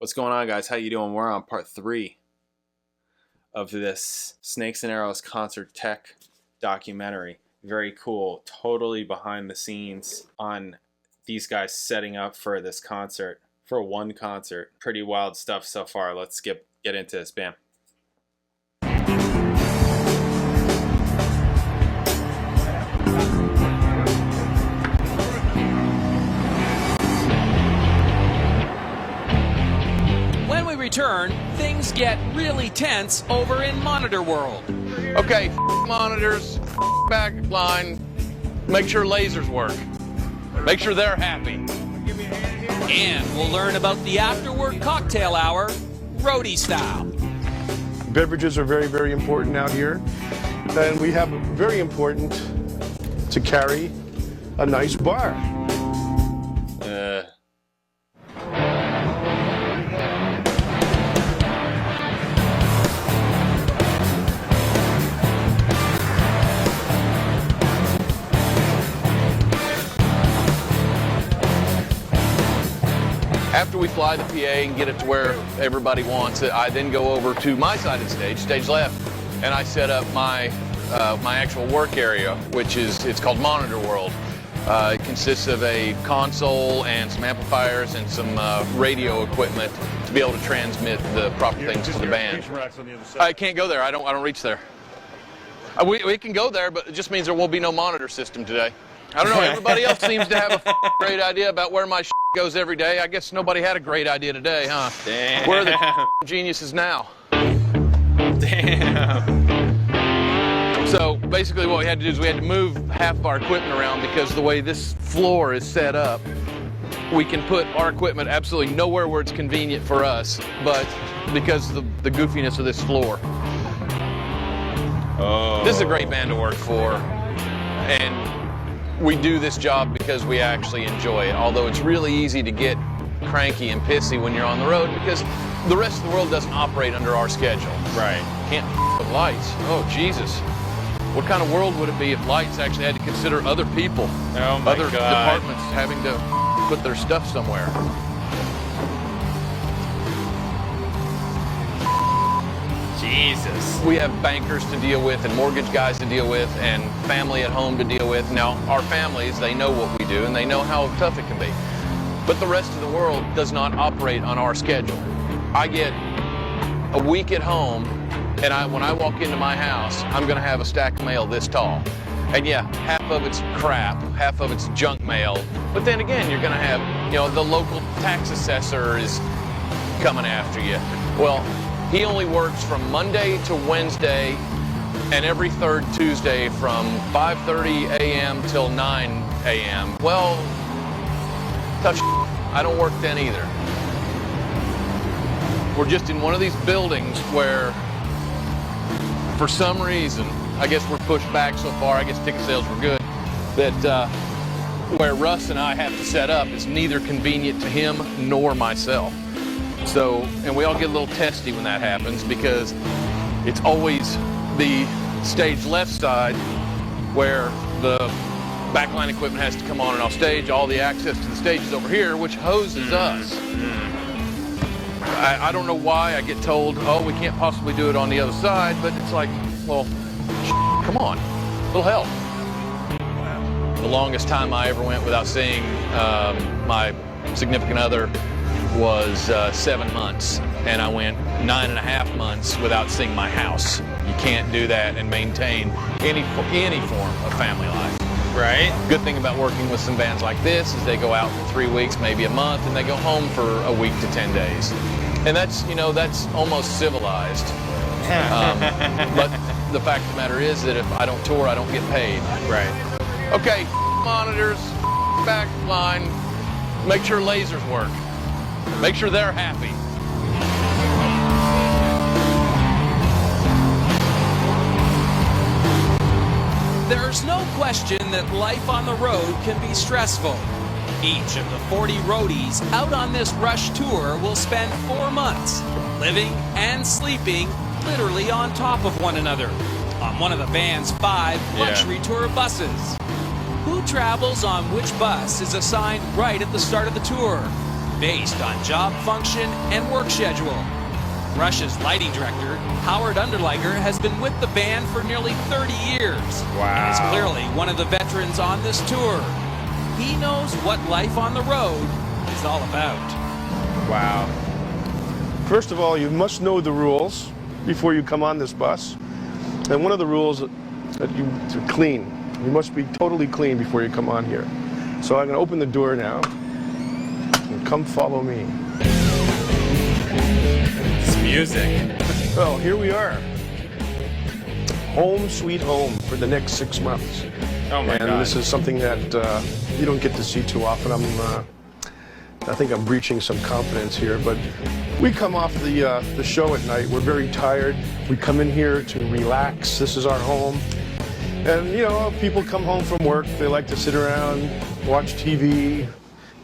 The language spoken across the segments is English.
What's going on, guys? How you doing? We're on part 3 of this Snakes and Arrows concert tech documentary. Very cool. Totally behind the scenes on these guys setting up for this concert, for one concert. Pretty wild stuff so far. Let's get into this. Bam. Return, things get really tense over in Monitor World. Okay, monitors, back line, make sure lasers work. Make sure they're happy. And we'll learn about the after-work cocktail hour, roadie style. Beverages are very, very important out here. And we have very important to carry a nice bar. After we fly the PA and get it to where everybody wants it, I then go over to my side of the stage, stage left, and I set up my actual work area, which it's called Monitor World. It consists of a console and some amplifiers and some radio equipment to be able to transmit the proper things to the band. I can't go there. I don't reach there. We can go there, but it just means there won't be no monitor system today. I don't know, everybody else seems to have a great idea about where my goes every day. I guess nobody had a great idea today, huh? Damn. Where are the geniuses now? Damn. So basically what we had to do is we had to move half of our equipment around because the way this floor is set up, we can put our equipment absolutely nowhere where it's convenient for us, but because of the goofiness of this floor. Oh. This is a great band to work for, and we do this job because we actually enjoy it, although it's really easy to get cranky and pissy when you're on the road because the rest of the world doesn't operate under our schedule. Right. Can't with lights. Oh, Jesus. What kind of world would it be if lights actually had to consider other people, oh my other God. departments having to put their stuff somewhere? Jesus. We have bankers to deal with and mortgage guys to deal with and family at home to deal with. Now, our families, they know what we do and they know how tough it can be. But the rest of the world does not operate on our schedule. I get a week at home and when I walk into my house, I'm gonna have a stack of mail this tall. And yeah, half of it's crap, half of it's junk mail. But then again, you're gonna have, the local tax assessor is coming after you. Well, he only works from Monday to Wednesday and every third Tuesday from 5:30 a.m. till 9 a.m. Well, tough shit. I don't work then either. We're just in one of these buildings where, for some reason, I guess we're pushed back so far, I guess ticket sales were good, that where Russ and I have to set up is neither convenient to him nor myself. So, and we all get a little testy when that happens because it's always the stage left side where the backline equipment has to come on and off stage. All the access to the stage is over here, which hoses us. I don't know why I get told, oh, we can't possibly do it on the other side, but it's like, well, come on, a little help. The longest time I ever went without seeing my significant other was 7 months, and I went 9.5 months without seeing my house. You can't do that and maintain any form of family life. Right. Good thing about working with some bands like this is they go out for 3 weeks, maybe a month, and they go home for a week to 10 days. And that's almost civilized. But the fact of the matter is that if I don't tour, I don't get paid. Right. Okay, monitors, back line, make sure lasers work. Make sure they're happy. There's no question that life on the road can be stressful. Each of the 40 roadies out on this Rush tour will spend 4 months living and sleeping literally on top of one another on one of the band's 5 luxury tour buses. Who travels on which bus is assigned right at the start of the tour? based on job function and work schedule. Rush's lighting director, Howard Underliger, has been with the band for nearly 30 years. Wow. And is clearly one of the veterans on this tour. He knows what life on the road is all about. Wow. First of all, you must know the rules before you come on this bus. And one of the rules that to clean. You must be totally clean before you come on here. So I'm going to open the door now. And come follow me. It's music. Well, here we are. Home sweet home for the next 6 months. Oh my God. And this is something that you don't get to see too often. I think I'm breaching some confidence here, but we come off the show at night. We're very tired. We come in here to relax. This is our home. And, you know, people come home from work. They like to sit around, watch TV.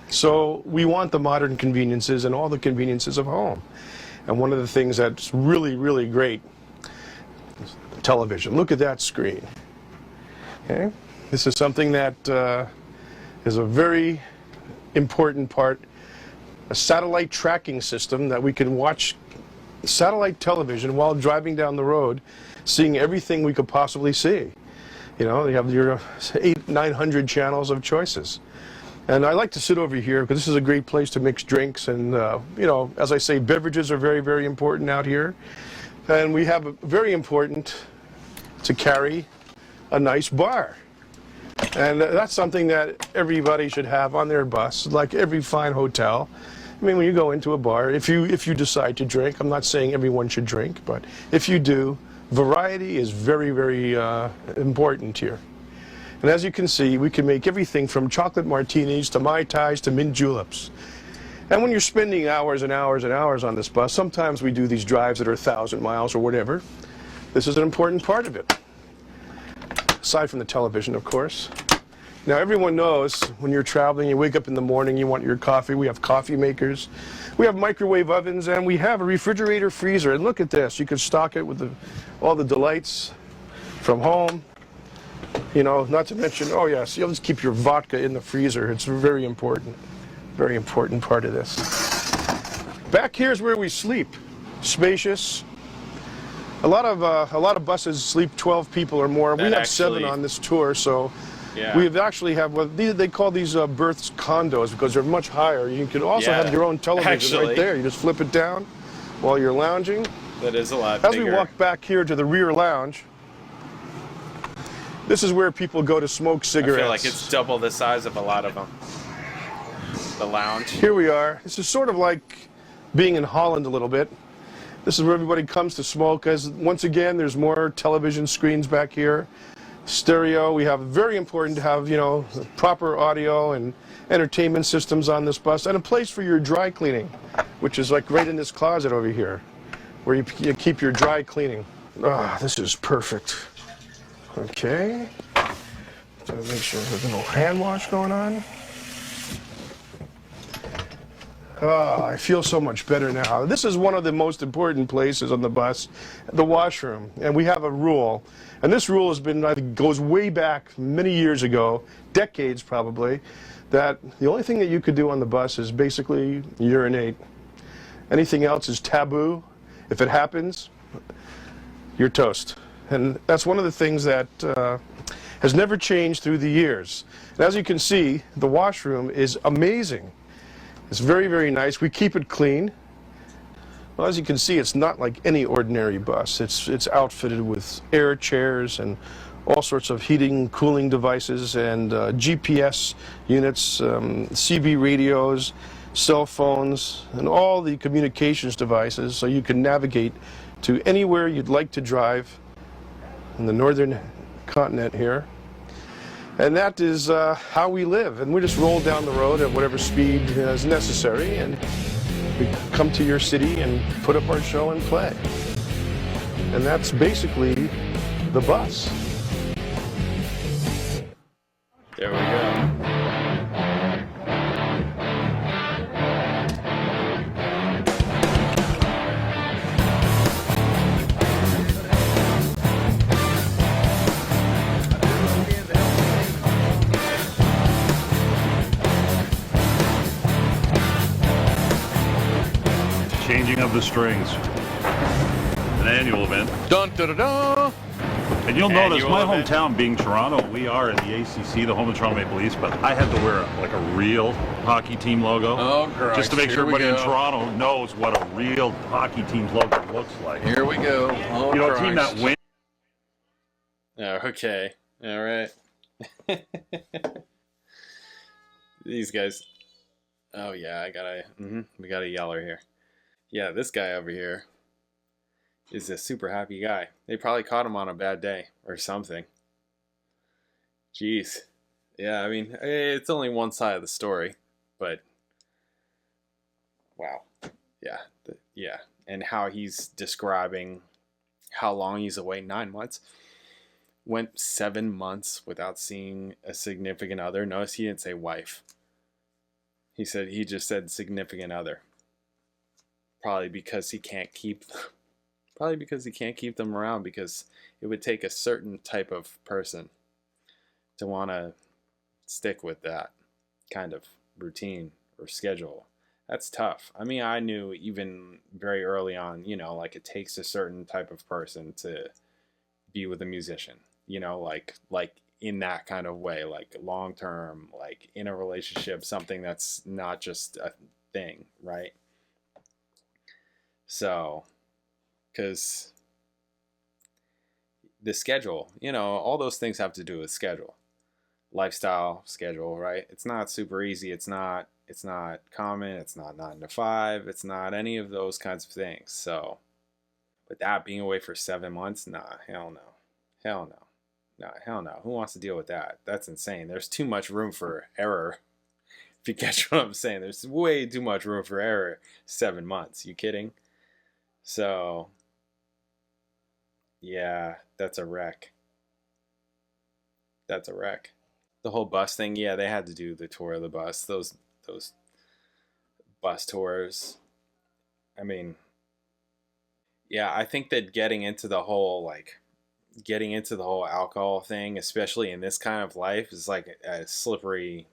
So we want the modern conveniences and all the conveniences of home. And one of the things that's really, really great is television. Look at that screen. Okay? This is something that is a very important part, a satellite tracking system that we can watch satellite television while driving down the road, seeing everything we could possibly see. You know, you have your 800-900 channels of choices. And I like to sit over here because this is a great place to mix drinks. And, you know, as I say, beverages are very, very important out here. And we have a very important to carry a nice bar. And that's something that everybody should have on their bus, like every fine hotel. I mean, when you go into a bar, if you decide to drink, I'm not saying everyone should drink, but if you do, variety is very, very important here. And as you can see, we can make everything from chocolate martinis to Mai Tais to mint juleps. And when you're spending hours and hours and hours on this bus, sometimes we do these drives that are 1,000 miles or whatever. This is an important part of it. Aside from the television, of course. Now, everyone knows when you're traveling, you wake up in the morning, you want your coffee. We have coffee makers. We have microwave ovens, and we have a refrigerator freezer. And look at this. You can stock it with all the delights from home. You know, not to mention, oh yes, you'll just keep your vodka in the freezer. It's very important part of this. Back here is where we sleep. Spacious. A lot of buses sleep 12 people or more. We have 7 on this tour, so yeah. we actually have what they call these berths condos because they're much higher. You can also have your own television right there. You just flip it down while you're lounging. That is a lot As bigger. we walk back here to the rear lounge, this is where people go to smoke cigarettes. I feel like it's double the size of a lot of them. The lounge. Here we are. This is sort of like being in Holland a little bit. This is where everybody comes to smoke, as once again, there's more television screens back here. Stereo, we have very important to have, you know, proper audio and entertainment systems on this bus, and a place for your dry cleaning, which is like right in this closet over here, where you keep your dry cleaning. Ah, this is perfect. Okay. So make sure there's no hand wash going on. Oh, I feel so much better now. This is one of the most important places on the bus, the washroom. And we have a rule. And this rule has been, I think, goes way back many years ago, decades probably, that the only thing that you could do on the bus is basically urinate. Anything else is taboo. If it happens, you're toast. And that's one of the things that has never changed through the years. And as you can see, the washroom is amazing. It's very, very nice. We keep it clean. Well, as you can see, it's not like any ordinary bus. It's outfitted with air chairs and all sorts of heating, cooling devices and GPS units, CB radios, cell phones, and all the communications devices so you can navigate to anywhere you'd like to drive in the northern continent here. And that is how we live. And we just roll down the road at whatever speed is necessary, and we come to your city and put up our show and play. And that's basically the bus. There we go. King of the Strings, an annual event. Dun dun dun dun. And you'll notice Annual my event. hometown being Toronto, we are in the ACC, the home of Toronto Maple Leafs, but I had to wear like a real hockey team logo. Oh, Christ. Just to make Here sure we everybody in go. Toronto knows what a real hockey team's logo looks like. Here we go. Oh, You know, a Christ. team that wins. Oh, okay. All right. These guys. Oh yeah, we got a yeller here. Yeah, this guy over here is a super happy guy. They probably caught him on a bad day or something. Jeez. Yeah, I mean, it's only one side of the story, but wow. Yeah, yeah. And how he's describing how long he's away, 9 months. Went 7 months without seeing a significant other. Notice he didn't say wife. He just said significant other. Probably because he can't keep them around, because it would take a certain type of person to want to stick with that kind of routine or schedule. That's tough. I mean, I knew even very early on, like it takes a certain type of person to be with a musician, like in that kind of way, like long term, like in a relationship, something that's not just a thing, right? So, because the schedule, all those things have to do with schedule, lifestyle, schedule, right? It's not super easy. It's not common. It's not 9 to 5. It's not any of those kinds of things. So, but that being away for 7 months, nah, hell no. Hell no. No, hell no. Who wants to deal with that? That's insane. There's too much room for error. If you catch what I'm saying, there's way too much room for error. 7 months. You kidding? So, yeah, that's a wreck. That's a wreck. The whole bus thing, yeah, they had to do the tour of the bus. Those bus tours. I mean, yeah, I think that getting into the whole alcohol thing, especially in this kind of life, is like a slippery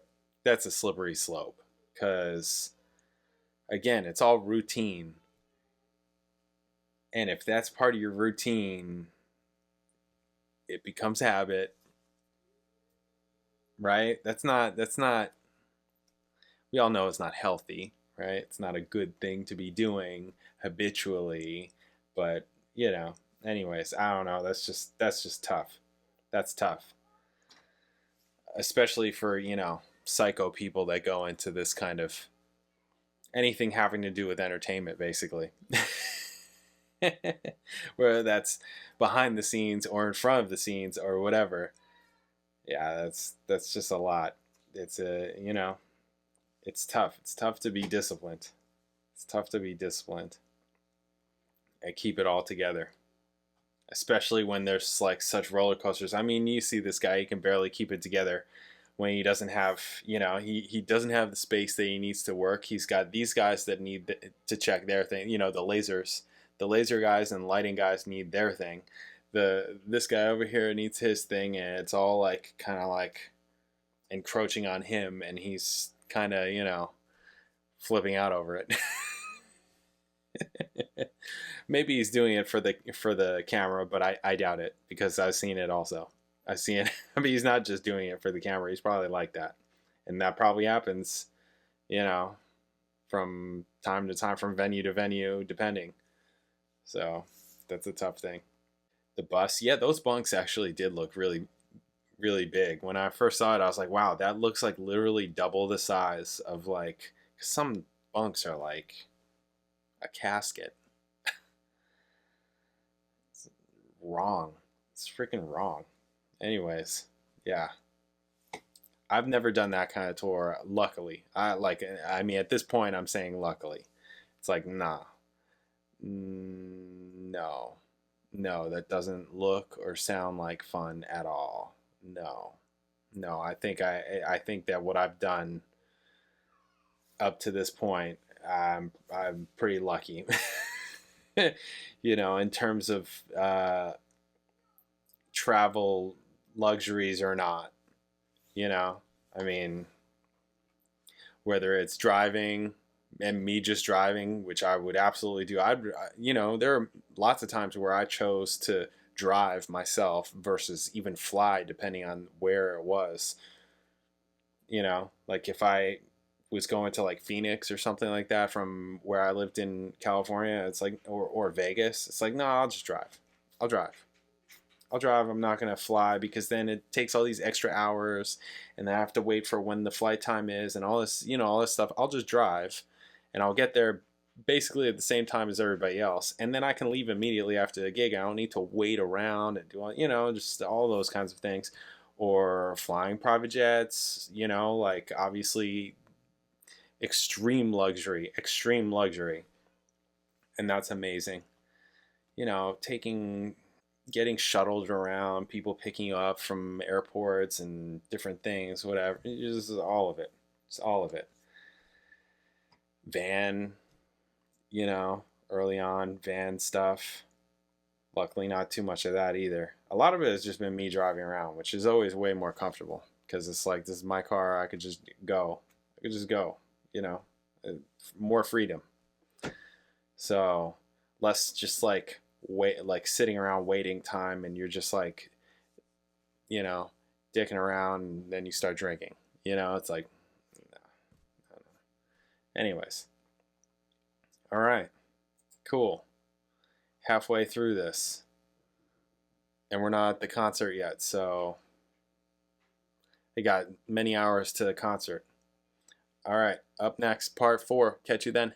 slope. Because, again, it's all routine. And if that's part of your routine, it becomes habit, right? That's not, we all know it's not healthy, right? It's not a good thing to be doing habitually, but, anyways, I don't know. That's just tough. That's tough. Especially for, psycho people that go into this kind of anything having to do with entertainment, basically. Whether that's behind the scenes or in front of the scenes or whatever. Yeah, that's just a lot. It's it's tough. It's tough to be disciplined. It's tough to be disciplined and keep it all together. Especially when there's like such roller coasters. I mean, you see this guy, he can barely keep it together when he doesn't have, he doesn't have the space that he needs to work. He's got these guys that need to check their thing, the laser guys and lighting guys need their thing. This guy over here needs his thing, and it's all like kind of like encroaching on him, and he's kind of, flipping out over it. Maybe he's doing it for the camera, but I doubt it, because I've seen it also. I've seen it. I mean, he's not just doing it for the camera. He's probably like that. And that probably happens, from time to time, from venue to venue, depending. So that's a tough thing. The bus, yeah, those bunks actually did look really, really big. When I first saw it, I was like, wow, that looks like literally double the size of like, some bunks are like a casket. It's wrong. It's freaking wrong. Anyways, yeah. I've never done that kind of tour, luckily. I mean, at this point, I'm saying luckily. It's like, nah. No, that doesn't look or sound like fun at all. No, I think that what I've done up to this point, I'm pretty lucky. In terms of travel luxuries or not. I mean, whether it's driving, and me just driving, which I would absolutely do. There are lots of times where I chose to drive myself versus even fly, depending on where it was. Like if I was going to like Phoenix or something like that from where I lived in California, it's like, or Vegas, it's like, no, I'll just drive. I'll drive. I'm not going to fly, because then it takes all these extra hours and then I have to wait for when the flight time is and all this, all this stuff. I'll just drive and I'll get there basically at the same time as everybody else. And then I can leave immediately after the gig. I don't need to wait around and do, just all those kinds of things. Or flying private jets, like obviously extreme luxury. And that's amazing. Getting shuttled around, people picking you up from airports and different things, whatever. It's just all of it. It's all of it. Van, early on, van stuff. Luckily, not too much of that either. A lot of it has just been me driving around, which is always way more comfortable, because it's like, this is my car. I could just go. More freedom. So less just like sitting around waiting time, and you're just like, dicking around, and then you start drinking. It's like, no. Anyways. All right. Cool. Halfway through this. And we're not at the concert yet, so they got many hours to the concert. All right. Up next, part 4. Catch you then.